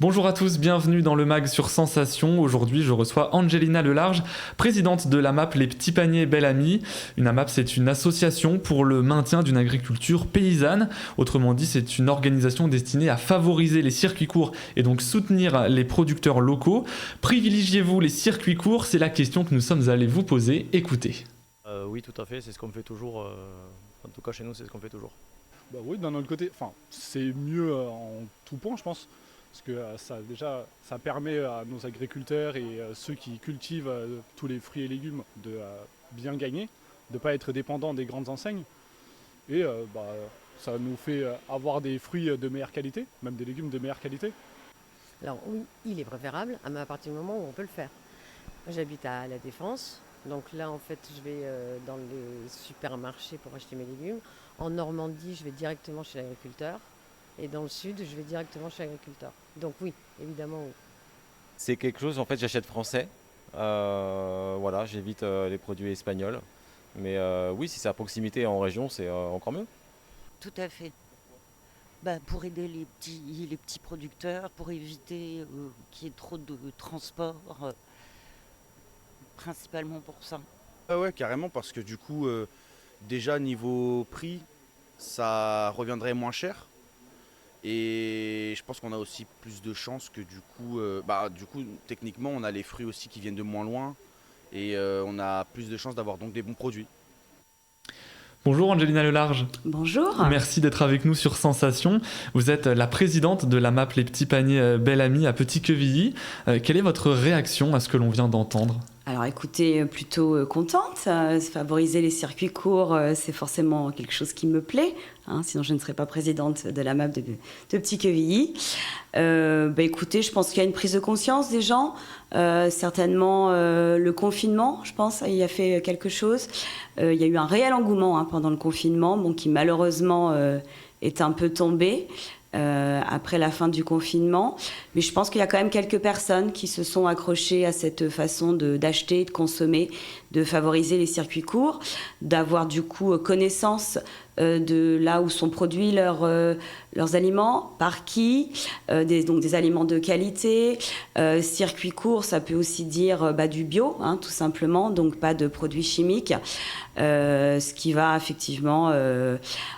Bonjour à tous, bienvenue dans le MAG sur Sensation. Aujourd'hui, je reçois Angelina Lelarge, présidente de l'AMAP Les Petits Paniers Belle Amie. Une AMAP, c'est une association pour le maintien d'une agriculture paysanne. Autrement dit, c'est une organisation destinée à favoriser les circuits courts et donc soutenir les producteurs locaux. Privilégiez-vous les circuits courts? C'est la question que nous sommes allés vous poser. Écoutez. Oui, tout à fait, c'est ce qu'on fait toujours. En tout cas, chez nous, c'est ce qu'on fait toujours. Bah oui, d'un autre côté, c'est mieux en tout point, je pense, parce que ça permet à nos agriculteurs et ceux qui cultivent tous les fruits et légumes de bien gagner, de ne pas être dépendants des grandes enseignes, et ça nous fait avoir des fruits de meilleure qualité, même des légumes de meilleure qualité. Alors oui, il est préférable, mais à partir du moment où on peut le faire. Moi, j'habite à La Défense, donc là en fait je vais dans les supermarchés pour acheter mes légumes. En Normandie, je vais directement chez l'agriculteur. Et dans le sud, je vais directement chez l'agriculteur. Donc oui, évidemment oui. C'est quelque chose, en fait, j'achète français. Voilà, j'évite les produits espagnols. Mais oui, si c'est à proximité en région, c'est encore mieux. Tout à fait. Pour aider les petits producteurs, pour éviter qu'il y ait trop de transport, principalement pour ça. Ah ouais, carrément, parce que du coup, déjà niveau prix, ça reviendrait moins cher. Et je pense qu'on a aussi plus de chances que du coup, techniquement, on a les fruits aussi qui viennent de moins loin. Et on a plus de chances d'avoir donc des bons produits. Bonjour Angelina Lelarge. Bonjour. Merci d'être avec nous sur Sensation. Vous êtes la présidente de l'AMAP Les Petits Paniers Belle Amie à Petit-Quevilly. Quelle est votre réaction à ce que l'on vient d'entendre ? Alors écoutez, plutôt contente. Favoriser les circuits courts, c'est forcément quelque chose qui me plaît. Sinon je ne serais pas présidente de l'AMAP de Petit-Quevilly. Écoutez, je pense qu'il y a une prise de conscience des gens. Certainement le confinement, je pense, il y a fait quelque chose. Il y a eu un réel engouement pendant le confinement, qui malheureusement est un peu tombé. Après la fin du confinement. Mais je pense qu'il y a quand même quelques personnes qui se sont accrochées à cette façon d'acheter, de consommer, de favoriser les circuits courts, d'avoir du coup connaissance de là où sont produits leurs aliments, par qui, donc des aliments de qualité. Circuit court, ça peut aussi dire du bio, tout simplement, donc pas de produits chimiques. Ce qui va effectivement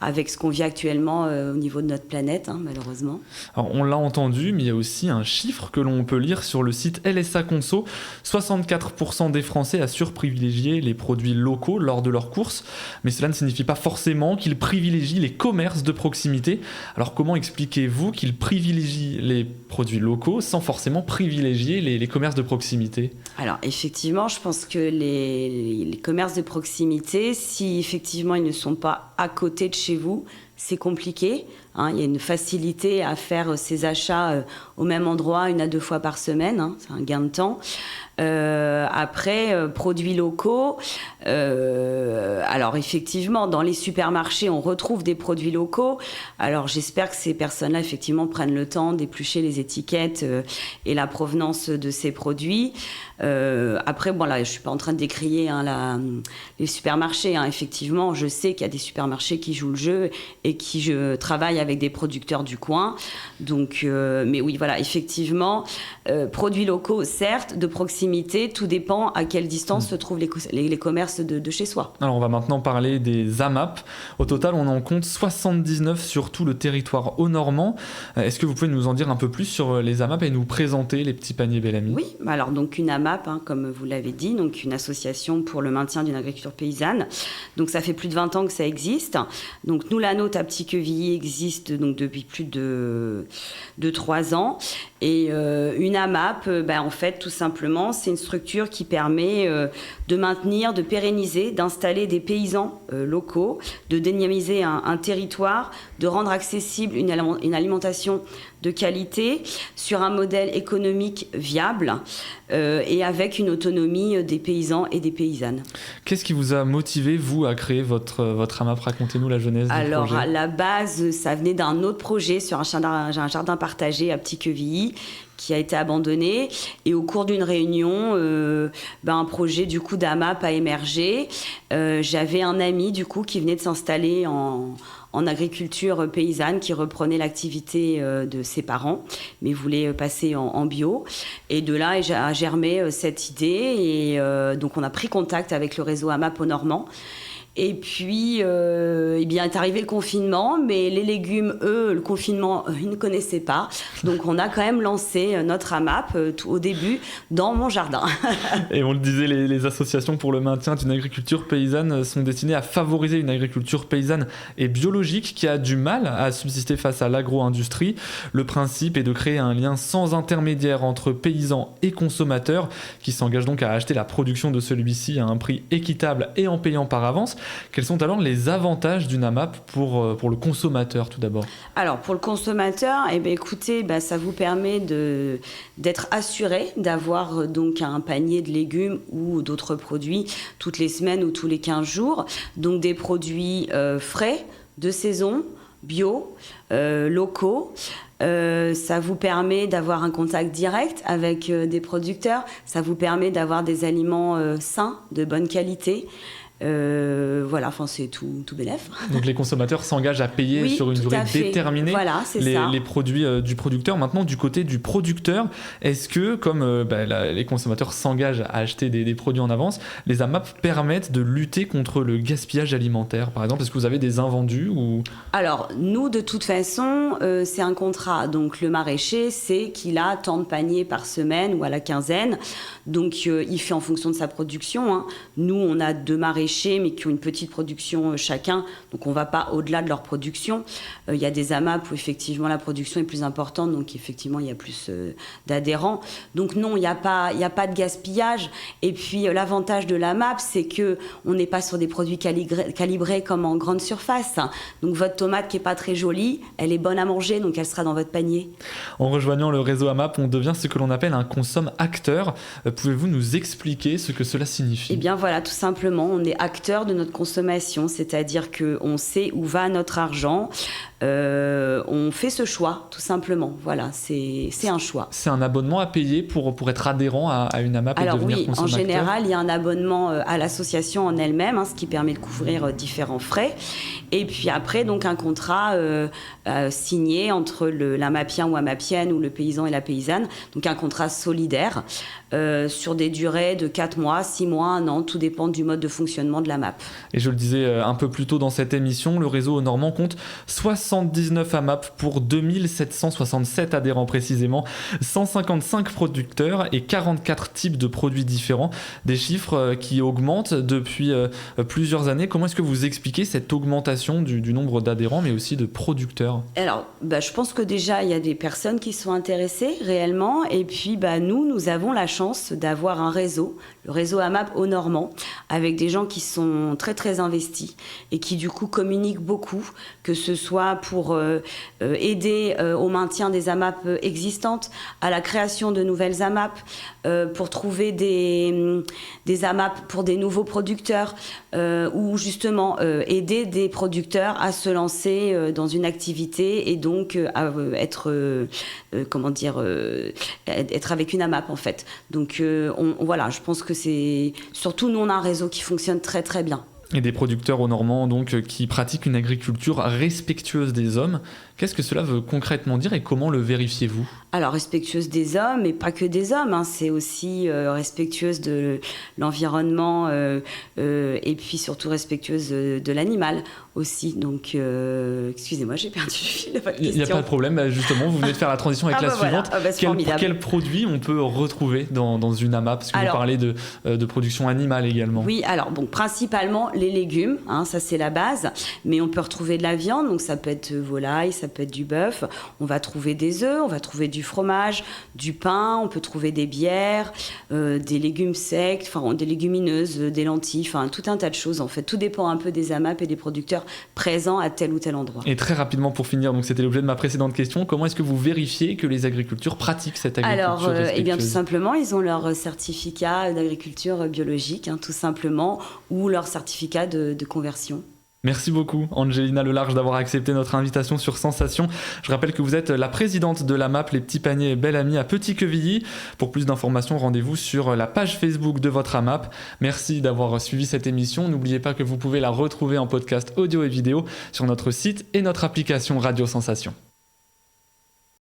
avec ce qu'on vit actuellement au niveau de notre planète, malheureusement. Alors, on l'a entendu, mais il y a aussi un chiffre que l'on peut lire sur le site LSA Conso. 64% des Français assurent privilégier les produits locaux lors de leurs courses, mais cela ne signifie pas forcément qu'ils privilégient les commerces de proximité. Alors comment expliquez-vous qu'ils privilégient les produits locaux sans forcément privilégier les commerces de proximité ? Alors effectivement, je pense que les commerces de proximité, si effectivement ils ne sont pas à côté de chez vous, c'est compliqué. Il y a une facilité à faire ses achats au même endroit 1 à 2 fois par semaine. C'est un gain de temps. Après, produits locaux. Alors effectivement, dans les supermarchés, on retrouve des produits locaux. Alors j'espère que ces personnes-là, effectivement, prennent le temps d'éplucher les étiquettes et la provenance de ces produits. Après, là, je ne suis pas en train de décrier les supermarchés. Effectivement, je sais qu'il y a des supermarchés qui jouent le jeu et qui travaillent avec des producteurs du coin. Donc, mais oui, voilà, effectivement, produits locaux, certes, de proximité, tout dépend à quelle distance se trouvent les commerces de chez soi. Alors, on va maintenant parler des AMAP. Au total, on en compte 79 sur tout le territoire haut-normand. Est-ce que vous pouvez nous en dire un peu plus sur les AMAP et nous présenter les petits paniers Belle Amie ? Oui, alors donc une AMAP, comme vous l'avez dit, donc une association pour le maintien d'une agriculture paysanne. Donc ça fait plus de 20 ans que ça existe. Donc nous, la nôtre à Petit-Quevilly existe donc depuis plus de 3 ans. Et une AMAP, en fait, tout simplement, c'est une structure qui permet de maintenir, de pérenniser, d'installer des paysans locaux, de dynamiser un territoire, de rendre accessible une alimentation de qualité sur un modèle économique viable et avec une autonomie des paysans et des paysannes. Qu'est-ce qui vous a motivé, vous, à créer votre AMAP ? Racontez-nous la genèse du projet. Alors, à la base, ça venait d'un autre projet sur un jardin partagé à Petit-Quevilly qui a été abandonné. Et au cours d'une réunion, un projet du coup d'AMAP a émergé. J'avais un ami du coup qui venait de s'installer en en agriculture paysanne qui reprenait l'activité de ses parents, mais voulait passer en bio. Et de là a germé cette idée. Et donc, on a pris contact avec le réseau AMAP au Normand. Et puis, eh bien, est arrivé le confinement, mais les légumes, eux, le confinement, ils ne connaissaient pas. Donc, on a quand même lancé notre AMAP au début dans mon jardin. Et on le disait, les associations pour le maintien d'une agriculture paysanne sont destinées à favoriser une agriculture paysanne et biologique qui a du mal à subsister face à l'agro-industrie. Le principe est de créer un lien sans intermédiaire entre paysans et consommateurs qui s'engagent donc à acheter la production de celui-ci à un prix équitable et en payant par avance. Quels sont alors les avantages d'une AMAP pour le consommateur tout d'abord ? Alors pour le consommateur, eh bien, écoutez, ça vous permet d'être assuré d'avoir donc un panier de légumes ou d'autres produits toutes les semaines ou tous les 15 jours. Donc des produits frais, de saison, bio, locaux. Ça vous permet d'avoir un contact direct avec des producteurs. Ça vous permet d'avoir des aliments sains, de bonne qualité. Voilà, enfin c'est tout bénef. Donc les consommateurs s'engagent à payer sur une durée déterminée les produits du producteur. Maintenant, du côté du producteur, est-ce que, comme les consommateurs s'engagent à acheter des produits en avance, les AMAP permettent de lutter contre le gaspillage alimentaire, par exemple ? Est-ce que vous avez des invendus ou... Alors, nous, de toute façon, c'est un contrat. Donc le maraîcher, c'est qu'il a tant de paniers par semaine ou à la quinzaine. Donc il fait en fonction de sa production, hein. Nous, on a 2 maraîchers mais qui ont une petite production chacun, donc on ne va pas au-delà de leur production. Il y a des AMAP où effectivement la production est plus importante, donc effectivement il y a plus d'adhérents. Donc non, il n'y a pas de gaspillage. Et puis l'avantage de l'AMAP, c'est qu'on n'est pas sur des produits calibrés comme en grande surface. Donc votre tomate qui n'est pas très jolie, elle est bonne à manger, donc elle sera dans votre panier. En rejoignant le réseau AMAP, on devient ce que l'on appelle un consomme-acteur. Pouvez-vous nous expliquer ce que cela signifie ? Eh bien voilà, tout simplement, on est acteur de notre consommation, c'est-à-dire qu'on sait où va notre argent, on fait ce choix, tout simplement. Voilà, c'est un choix. C'est un abonnement à payer pour être adhérent à une AMAP et devenir consommateur ? Alors oui, en général, il y a un abonnement à l'association en elle-même, ce qui permet de couvrir différents frais. Et puis après, donc un contrat signé entre l'AMAPien ou AMAPienne ou le paysan et la paysanne, donc un contrat solidaire sur des durées de 4 mois, 6 mois, 1 an, tout dépend du mode de fonctionnement de l'AMAP. Et je le disais un peu plus tôt dans cette émission, le réseau normand compte 79 AMAP pour 2767 adhérents précisément, 155 producteurs et 44 types de produits différents, des chiffres qui augmentent depuis plusieurs années. Comment est-ce que vous expliquez cette augmentation du nombre d'adhérents mais aussi de producteurs ? Alors, je pense que déjà il y a des personnes qui sont intéressées réellement, et puis nous avons la chance d'avoir un réseau, le réseau AMAP au Normand, avec des gens qui sont très très investis et qui du coup communiquent beaucoup, que ce soit pour aider au maintien des AMAP existantes, à la création de nouvelles AMAP, pour trouver des AMAP pour des nouveaux producteurs, ou justement aider des producteurs à se lancer dans une activité et donc à être avec une AMAP en fait. Donc voilà, je pense que c'est surtout nous on a un réseau qui fonctionne très très bien. Et des producteurs au Normand donc qui pratiquent une agriculture respectueuse des hommes. Qu'est-ce que cela veut concrètement dire et comment le vérifiez-vous ? Alors respectueuse des hommes, et pas que des hommes, c'est aussi respectueuse de l'environnement et puis surtout respectueuse de l'animal aussi. Donc excusez-moi, j'ai perdu le fil de votre question. Il n'y a pas de problème, justement vous venez de faire la transition avec la suivante. Quel produit on peut retrouver dans une AMAP ? Parce que vous parlez de production animale également. Oui, alors principalement les légumes, ça c'est la base, mais on peut retrouver de la viande, donc ça peut être volaille, ça peut être du bœuf, on va trouver des œufs, on va trouver du fromage, du pain, on peut trouver des bières, des légumes secs, des légumineuses, des lentilles, tout un tas de choses en fait. Tout dépend un peu des AMAP et des producteurs présents à tel ou tel endroit. Et très rapidement pour finir, donc c'était l'objet de ma précédente question, comment est-ce que vous vérifiez que les agriculteurs pratiquent cette agriculture respectueuse ? Bien tout simplement, ils ont leur certificat d'agriculture biologique, tout simplement, ou leur certificat de conversion. Merci beaucoup Angelina Lelarge d'avoir accepté notre invitation sur Sensation. Je rappelle que vous êtes la présidente de la MAP Les Petits Paniers Belle Amie à Petit-Quevilly. Pour plus d'informations, rendez-vous sur la page Facebook de votre AMAP. Merci d'avoir suivi cette émission. N'oubliez pas que vous pouvez la retrouver en podcast audio et vidéo sur notre site et notre application Radio Sensation.